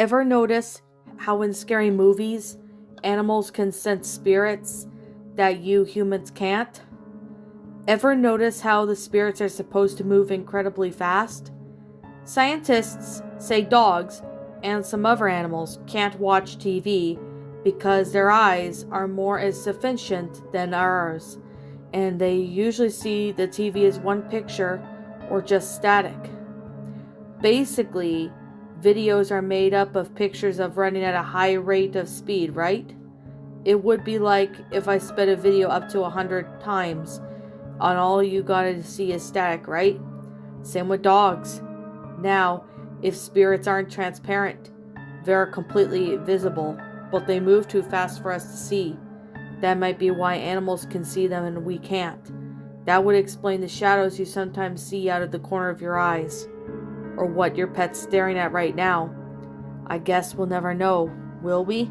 Ever notice how in scary movies, animals can sense spirits that you humans can't? Ever notice how the spirits are supposed to move incredibly fast? Scientists say dogs and some other animals can't watch TV because their eyes are more as sufficient than ours, and they usually see the TV as one picture or just static. Basically, videos are made up of pictures of running at a high rate of speed, right? It would be like if I sped a video up to 100 times, and all you gotta see is static, right? Same with dogs. Now, if spirits aren't transparent, they're completely visible, but they move too fast for us to see. That might be why animals can see them and we can't. That would explain the shadows you sometimes see out of the corner of your eyes. Or what your pet's staring at right now. I guess we'll never know, will we?